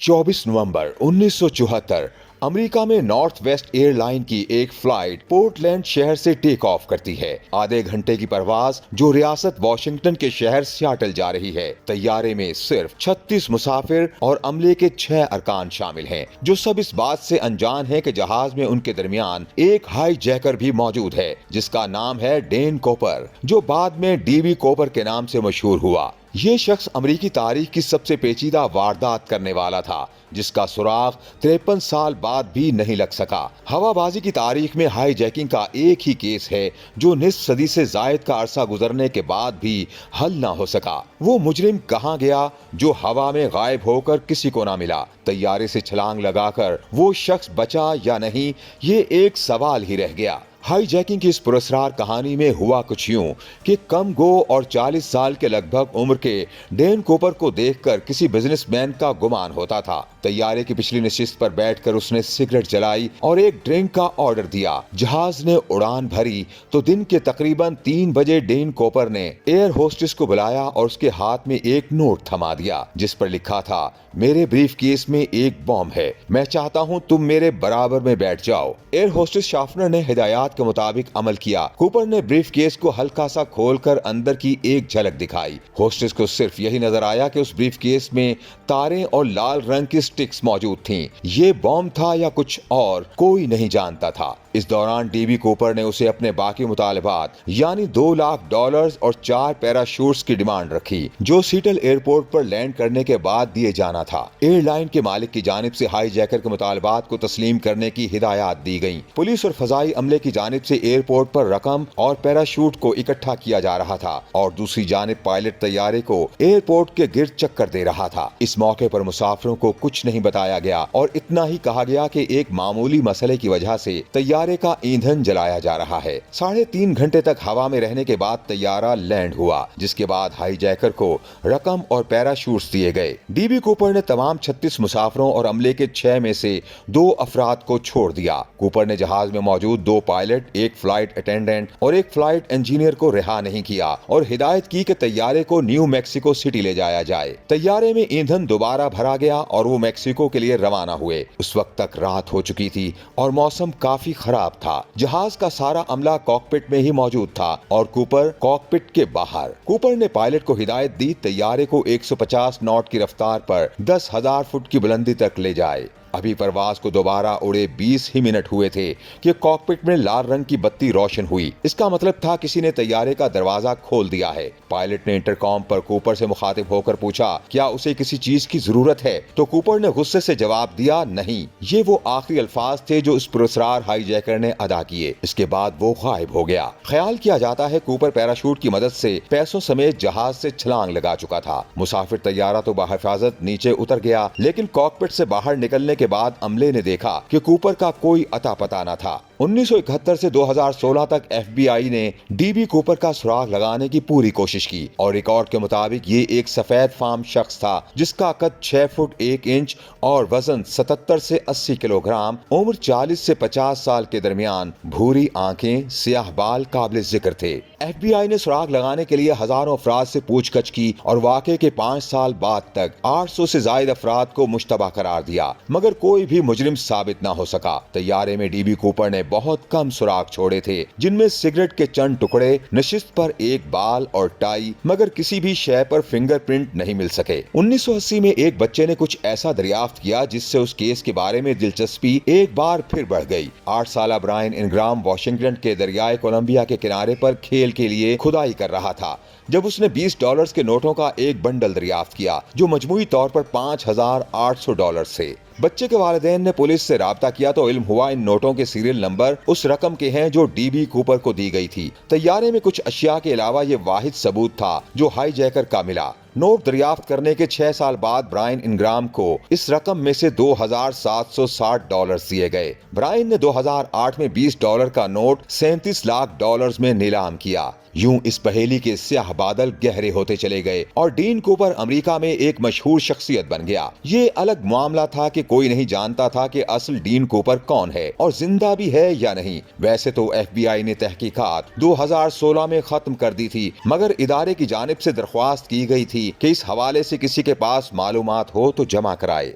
24 नवंबर 1974 America में north west airline की एक फ्लाइट पोर्टलैंड शहर से टेक ऑफ करती है। आधे घंटे की परवाज जो रियासत वॉशिंगटन के शहर सियाटल जा रही है। तैयारे में सिर्फ 36 मुसाफिर और अमले के 6 अरकान शामिल हैं, जो सब इस बात से अनजान हैं कि जहाज में उनके दरमियान एक हाई जैकर भी मौजूद है, जिसका नाम है डेन कूपर, जो बाद में डीबी कूपर के नाम से मशहूर हुआ। ये शख्स अमेरिकी तारीख की सबसे पेचीदा वारदात करने वाला था, जिसका सुराग 53 साल बाद भी नहीं लग सका। हवाबाजी की तारीख में हाई जैकिंग का एक ही केस है जो निस्फ सदी से जायद का अरसा गुजरने के बाद भी हल ना हो सका। वो मुजरिम कहाँ गया जो हवा में गायब होकर किसी को ना मिला? तैयारे से छलांग लगाकर वो शख्स बचा या नहीं, ये एक सवाल ही रह गया। हाई जैकिंग की इस पुरस्कार कहानी में हुआ कुछ यूं कि कम गो और 40 साल के लगभग उम्र के डेन कूपर को देखकर किसी बिजनेसमैन का गुमान होता था। तैयारे की पिछली नशिस्त पर बैठकर उसने सिगरेट जलाई और एक ड्रिंक का ऑर्डर दिया। जहाज ने उड़ान भरी तो दिन के तकरीबन 3 बजे डेन कूपर ने एयर होस्टेस को बुलाया और उसके हाथ में एक नोट थमा दिया, जिस पर लिखा था, मेरे ब्रीफ केस में एक बॉम्ब है, मैं चाहता हूँ तुम मेरे बराबर में बैठ जाओ। एयर होस्टेस शाफनर ने हिदायत के मुताबिक अमल किया। कूपर ने ब्रीफ केस को हल्का सा खोलकर अंदर की एक झलक दिखाई। होस्टेस को सिर्फ यही नजर आया कि उस ब्रीफ केस में तारें और लाल रंग की स्टिक्स मौजूद थीं। ये बॉम्ब था या कुछ और, कोई नहीं जानता था। इस दौरान डीबी कूपर ने उसे अपने बाकी मुतालबात यानी $2 लाख और 4 पैराशूट्स की डिमांड रखी, जो सीटल एयरपोर्ट पर लैंड करने के बाद दिए जाना था। एयरलाइन के मालिक की जानिब से हाई जैकर के मुतालबात को तस्लीम करने की हिदायत दी गई। पुलिस और फजाई अमले की जानिब से एयरपोर्ट पर रकम और पैराशूट को इकट्ठा किया जा रहा था और दूसरी जानिब पायलट तैयारे को एयरपोर्ट के गिर्द चक्कर दे रहा था। इस मौके पर मुसाफिरों को कुछ नहीं बताया गया और इतना ही कहा गया कि एक मामूली मसले की वजह से तैयारे का ईंधन जलाया जा रहा है। 3.5 घंटे तक हवा में रहने के बाद तैयारा लैंड हुआ, जिसके बाद हाई जैकर को रकम और पैराशूट्स दिए गए। डीबी कूपर ने तमाम 36 मुसाफिरों और अमले के 6 में से 2 अफराद को छोड़ दिया। कूपर ने जहाज में मौजूद 2 पायलट, एक फ्लाइट अटेंडेंट और एक फ्लाइट इंजीनियर को रिहा नहीं किया और हिदायत की कि तैयारे को न्यू मैक्सिको सिटी ले जाया जाए। तैयारे में ईंधन दोबारा भरा गया और वो मैक्सिको के लिए रवाना हुए। उस वक्त तक रात हो चुकी थी और मौसम काफी खराब था। जहाज का सारा अमला कॉकपिट में ही मौजूद था और कूपर कॉकपिट के बाहर। कूपर ने पायलट को हिदायत दी तैयारे को 150 नॉट की रफ्तार पर 10,000 फुट की बुलंदी तक ले जाए। अभी परवाज को दोबारा उड़े 20 ही मिनट हुए थे कि कॉकपिट में लाल रंग की बत्ती रोशन हुई। इसका मतलब था किसी ने तैयारे का दरवाजा खोल दिया है। पायलट ने इंटरकॉम पर कूपर से मुखातिब होकर पूछा, क्या उसे किसी चीज की जरूरत है? तो कूपर ने गुस्से से जवाब दिया, नहीं। ये वो आखिरी अल्फाज थे जो इस पुरस्कार हाई जैकर ने अदा किए। इसके बाद वो गायब हो गया। ख्याल किया जाता है कूपर पैराशूट की मदद से पैसों समेत जहाज से छलांग लगा चुका था। मुसाफिर तैयारा तो बाहिफाजत नीचे उतर गया, लेकिन कॉकपिट से बाहर निकलने के बाद अमले ने देखा कि कूपर का कोई अता पता न था। 1971 से 2016 तक FBI ने डीबी कूपर का सुराग लगाने की पूरी कोशिश की और रिकॉर्ड के मुताबिक ये एक सफेद फार्म शख्स था, जिसका कद 6 फुट 1 इंच और वजन 77 से 80 किलोग्राम, उम्र 40 से 50 साल के दरमियान, भूरी आंखें, सियाह बाल काबिल जिक्र थे। FBI ने सुराग लगाने के लिए हजारों अफराद से पूछताछ की और वाकये के 5 साल बाद तक 800 से ज्यादा अफराद को मुश्तबा करार दिया, मगर कोई भी मुजरिम साबित न हो सका। तैयारे में डीबी कूपर ने बहुत कम सुराग छोड़े थे, जिनमें सिगरेट के चंद टुकड़े, नशिस्त पर एक बाल और टाई, मगर किसी भी शय पर फिंगरप्रिंट नहीं मिल सके। 1980 में एक बच्चे ने कुछ ऐसा दरियाफ्त किया जिससे उस केस के बारे में दिलचस्पी एक बार फिर बढ़ गई। 8 साला ब्रायन इनग्राम वाशिंगटन के दरियाए कोलंबिया के किनारे पर खेल के लिए खुदाई कर रहा था जब उसने $20 के नोटों का एक बंडल दरियाफ्त किया, जो मजमूई तौर पर $5,800 थे। बच्चे के वालिदैन ने पुलिस से राब्ता किया तो इल्म हुआ इन नोटों के सीरियल नंबर उस रकम के हैं जो डीबी कूपर को दी गई थी। तैयारे में कुछ अशिया के अलावा ये वाहिद सबूत था जो हाई जैकर का मिला। नोट दरियाफ्त करने के 6 साल बाद ब्रायन इनग्राम को इस रकम में से $2,760 दिए गए। ब्रायन ने 2008 में $20 का नोट $37 लाख में नीलाम किया। यूं इस पहेली के स्याह बादल गहरे होते चले गए और डीन कूपर अमेरिका में एक मशहूर शख्सियत बन गया। ये अलग मामला था कि कोई नहीं जानता था कि असल डीन कूपर कौन है और जिंदा भी है या नहीं। वैसे तो FBI ने तहकीकात 2016 में खत्म कर दी थी, मगर इदारे की जानिब से दरख्वास्त की गई थी कि इस हवाले से किसी के पास मालूमात हो तो जमा कराए।